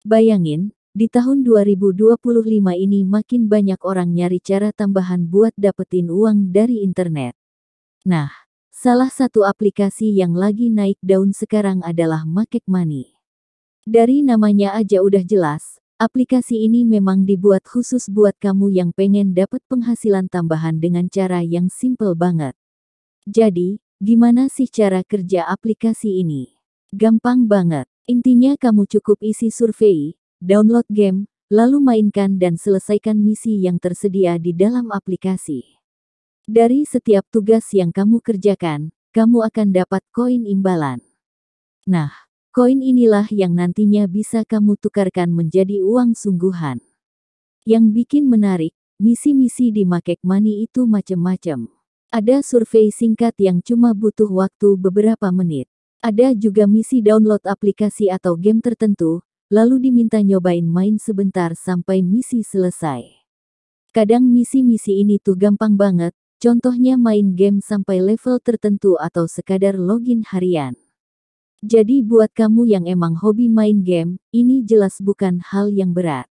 Bayangin, di tahun 2025 ini makin banyak orang nyari cara tambahan buat dapetin uang dari internet. Nah, salah satu aplikasi yang lagi naik daun sekarang adalah Makek Money. Dari namanya aja udah jelas, aplikasi ini memang dibuat khusus buat kamu yang pengen dapet penghasilan tambahan dengan cara yang simple banget. Jadi, gimana sih cara kerja aplikasi ini? Gampang banget. Intinya kamu cukup isi survei, download game, lalu mainkan dan selesaikan misi yang tersedia di dalam aplikasi. Dari setiap tugas yang kamu kerjakan, kamu akan dapat koin imbalan. Nah, koin inilah yang nantinya bisa kamu tukarkan menjadi uang sungguhan. Yang bikin menarik, misi-misi di Makek Money itu macem-macem. Ada survei singkat yang cuma butuh waktu beberapa menit. Ada juga misi download aplikasi atau game tertentu, lalu diminta nyobain main sebentar sampai misi selesai. Kadang misi-misi ini tuh gampang banget, contohnya main game sampai level tertentu atau sekadar login harian. Jadi buat kamu yang emang hobi main game, ini jelas bukan hal yang berat.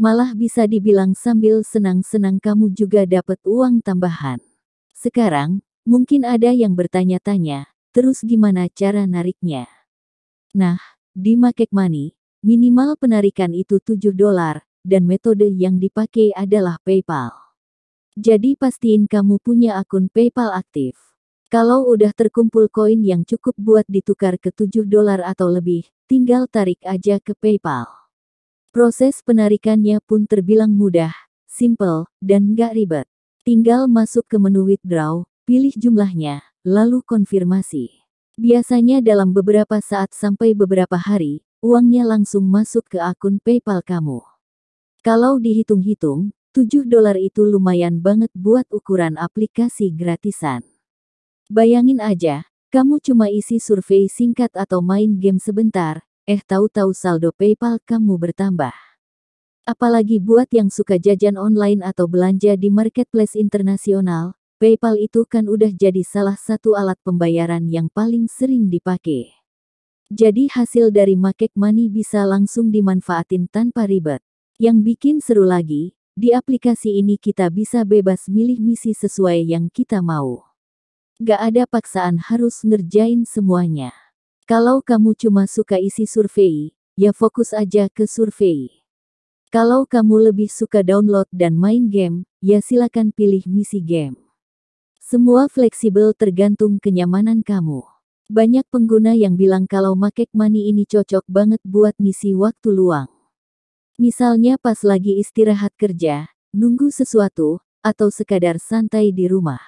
Malah bisa dibilang sambil senang-senang kamu juga dapat uang tambahan. Sekarang, mungkin ada yang bertanya-tanya, terus gimana cara nariknya? Nah, di Makek Money, minimal penarikan itu $7, dan metode yang dipakai adalah PayPal. Jadi pastiin kamu punya akun PayPal aktif. Kalau udah terkumpul koin yang cukup buat ditukar ke $7 atau lebih, tinggal tarik aja ke PayPal. Proses penarikannya pun terbilang mudah, simple, dan nggak ribet. Tinggal masuk ke menu withdraw, pilih jumlahnya, lalu konfirmasi. Biasanya dalam beberapa saat sampai beberapa hari, uangnya langsung masuk ke akun PayPal kamu. Kalau dihitung-hitung, $7 itu lumayan banget buat ukuran aplikasi gratisan. Bayangin aja, kamu cuma isi survei singkat atau main game sebentar, tahu-tahu saldo PayPal kamu bertambah. Apalagi buat yang suka jajan online atau belanja di marketplace internasional, PayPal itu kan udah jadi salah satu alat pembayaran yang paling sering dipakai. Jadi hasil dari Makek Money bisa langsung dimanfaatin tanpa ribet. Yang bikin seru lagi, di aplikasi ini kita bisa bebas milih misi sesuai yang kita mau. Gak ada paksaan harus ngerjain semuanya. Kalau kamu cuma suka isi survei, ya fokus aja ke survei. Kalau kamu lebih suka download dan main game, ya silakan pilih misi game. Semua fleksibel tergantung kenyamanan kamu. Banyak pengguna yang bilang kalau Makek Money ini cocok banget buat ngisi waktu luang. Misalnya pas lagi istirahat kerja, nunggu sesuatu, atau sekadar santai di rumah.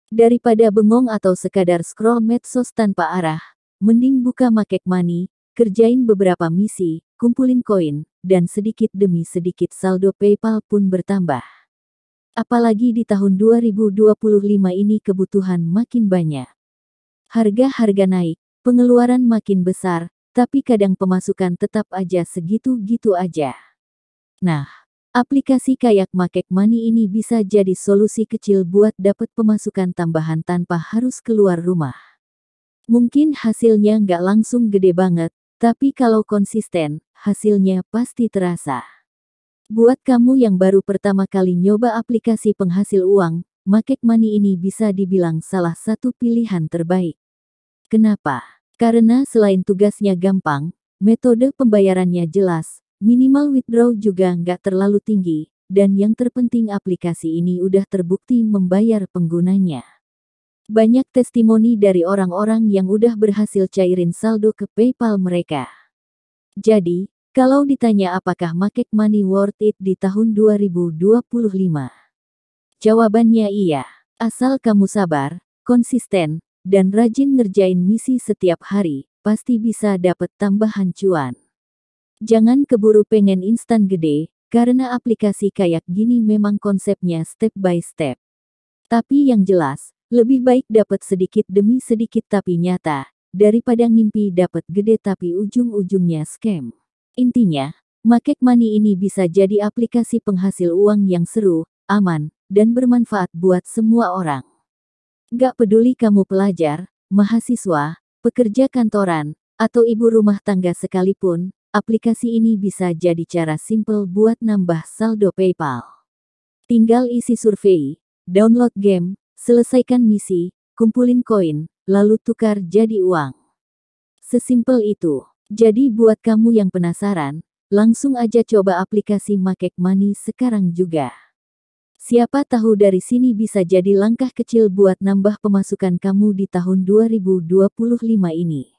Daripada bengong atau sekadar scroll medsos tanpa arah, mending buka Makek Money, kerjain beberapa misi, kumpulin koin, dan sedikit demi sedikit saldo PayPal pun bertambah. Apalagi di tahun 2025 ini kebutuhan makin banyak. Harga-harga naik, pengeluaran makin besar, tapi kadang pemasukan tetap aja segitu-gitu aja. Nah, aplikasi kayak Makek Money ini bisa jadi solusi kecil buat dapat pemasukan tambahan tanpa harus keluar rumah. Mungkin hasilnya nggak langsung gede banget, tapi kalau konsisten, hasilnya pasti terasa. Buat kamu yang baru pertama kali nyoba aplikasi penghasil uang, Makek Money ini bisa dibilang salah satu pilihan terbaik. Kenapa? Karena selain tugasnya gampang, metode pembayarannya jelas, minimal withdraw juga nggak terlalu tinggi, dan yang terpenting aplikasi ini udah terbukti membayar penggunanya. Banyak testimoni dari orang-orang yang udah berhasil cairin saldo ke PayPal mereka. Jadi, kalau ditanya apakah Makek Money worth it di tahun 2025? Jawabannya iya. Asal kamu sabar, konsisten, dan rajin ngerjain misi setiap hari, pasti bisa dapet tambahan cuan. Jangan keburu pengen instan gede, karena aplikasi kayak gini memang konsepnya step by step. Tapi yang jelas, lebih baik dapat sedikit demi sedikit tapi nyata, daripada ngimpi dapat gede tapi ujung-ujungnya scam. Intinya, Makek Money ini bisa jadi aplikasi penghasil uang yang seru, aman, dan bermanfaat buat semua orang. Gak peduli kamu pelajar, mahasiswa, pekerja kantoran, atau ibu rumah tangga sekalipun, aplikasi ini bisa jadi cara simple buat nambah saldo PayPal. Tinggal isi survei, download game, selesaikan misi, kumpulin koin, lalu tukar jadi uang. Sesimpel itu. Jadi buat kamu yang penasaran, langsung aja coba aplikasi Makek Money sekarang juga. Siapa tahu dari sini bisa jadi langkah kecil buat nambah pemasukan kamu di tahun 2025 ini.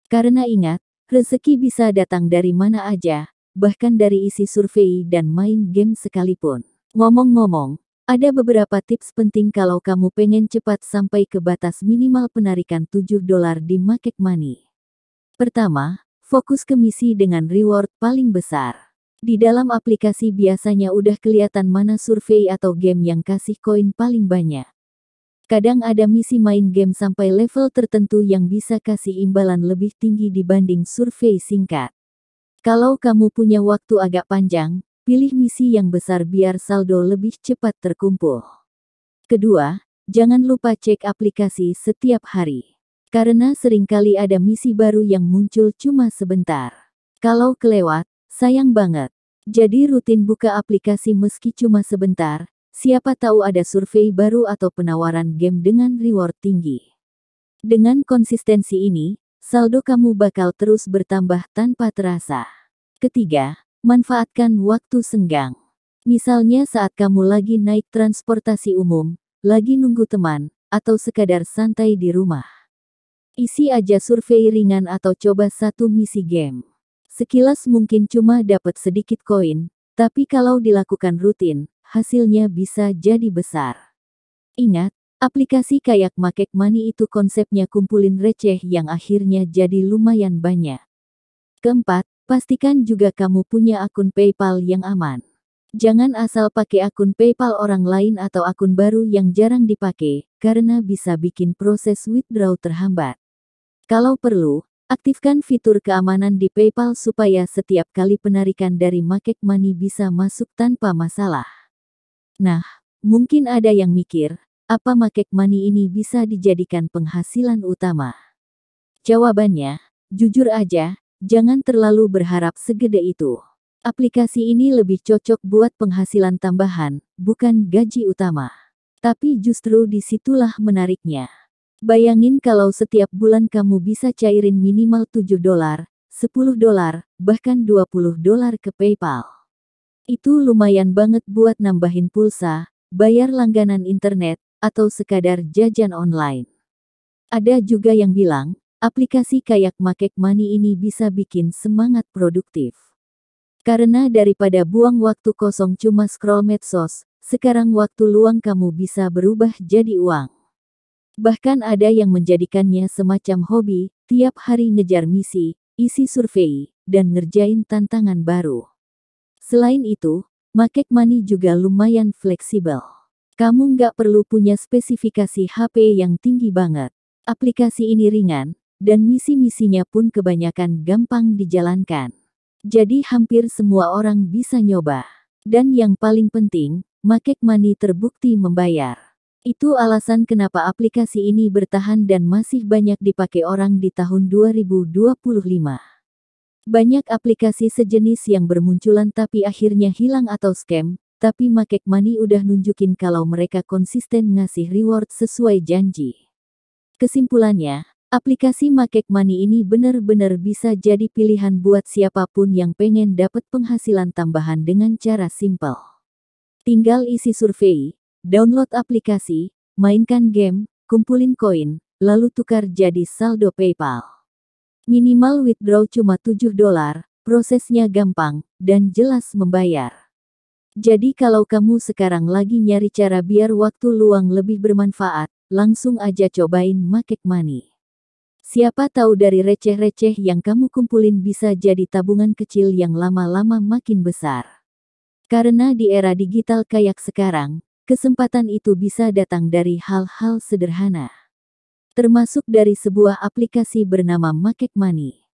Karena ingat, rezeki bisa datang dari mana aja, bahkan dari isi survei dan main game sekalipun. Ngomong-ngomong, ada beberapa tips penting kalau kamu pengen cepat sampai ke batas minimal penarikan $7 di Makek Money. Pertama, fokus ke misi dengan reward paling besar. Di dalam aplikasi biasanya udah kelihatan mana survei atau game yang kasih koin paling banyak. Kadang ada misi main game sampai level tertentu yang bisa kasih imbalan lebih tinggi dibanding survei singkat. Kalau kamu punya waktu agak panjang, pilih misi yang besar biar saldo lebih cepat terkumpul. Kedua, jangan lupa cek aplikasi setiap hari. Karena seringkali ada misi baru yang muncul cuma sebentar. Kalau kelewat, sayang banget. Jadi rutin buka aplikasi meski cuma sebentar, siapa tahu ada survei baru atau penawaran game dengan reward tinggi. Dengan konsistensi ini, saldo kamu bakal terus bertambah tanpa terasa. Ketiga, manfaatkan waktu senggang. Misalnya saat kamu lagi naik transportasi umum, lagi nunggu teman, atau sekadar santai di rumah. Isi aja survei ringan atau coba satu misi game. Sekilas mungkin cuma dapat sedikit koin, tapi kalau dilakukan rutin, hasilnya bisa jadi besar. Ingat, aplikasi kayak Makek Money itu konsepnya kumpulin receh yang akhirnya jadi lumayan banyak. Keempat, pastikan juga kamu punya akun PayPal yang aman. Jangan asal pakai akun PayPal orang lain atau akun baru yang jarang dipakai, karena bisa bikin proses withdraw terhambat. Kalau perlu, aktifkan fitur keamanan di PayPal supaya setiap kali penarikan dari Makek Money bisa masuk tanpa masalah. Nah, mungkin ada yang mikir, apa Makek Money ini bisa dijadikan penghasilan utama? Jawabannya, jujur aja, jangan terlalu berharap segede itu. Aplikasi ini lebih cocok buat penghasilan tambahan, bukan gaji utama. Tapi justru disitulah menariknya. Bayangin kalau setiap bulan kamu bisa cairin minimal $7, $10, bahkan $20 ke PayPal. Itu lumayan banget buat nambahin pulsa, bayar langganan internet, atau sekadar jajan online. Ada juga yang bilang, aplikasi kayak Makek Money ini bisa bikin semangat produktif. Karena daripada buang waktu kosong cuma scroll medsos, sekarang waktu luang kamu bisa berubah jadi uang. Bahkan ada yang menjadikannya semacam hobi, tiap hari ngejar misi, isi survei, dan ngerjain tantangan baru. Selain itu, Makek Money juga lumayan fleksibel. Kamu nggak perlu punya spesifikasi HP yang tinggi banget. Aplikasi ini ringan, dan misi-misinya pun kebanyakan gampang dijalankan. Jadi hampir semua orang bisa nyoba. Dan yang paling penting, Makek Money terbukti membayar. Itu alasan kenapa aplikasi ini bertahan dan masih banyak dipakai orang di tahun 2025. Banyak aplikasi sejenis yang bermunculan tapi akhirnya hilang atau scam, tapi Makek Money udah nunjukin kalau mereka konsisten ngasih reward sesuai janji. Kesimpulannya, aplikasi Makek Money ini bener-bener bisa jadi pilihan buat siapapun yang pengen dapat penghasilan tambahan dengan cara simple. Tinggal isi survei, download aplikasi, mainkan game, kumpulin koin, lalu tukar jadi saldo PayPal. Minimal withdraw cuma $7, prosesnya gampang, dan jelas membayar. Jadi kalau kamu sekarang lagi nyari cara biar waktu luang lebih bermanfaat, langsung aja cobain Makek Money. Siapa tahu dari receh-receh yang kamu kumpulin bisa jadi tabungan kecil yang lama-lama makin besar. Karena di era digital kayak sekarang, kesempatan itu bisa datang dari hal-hal sederhana. Termasuk dari sebuah aplikasi bernama Makek Money.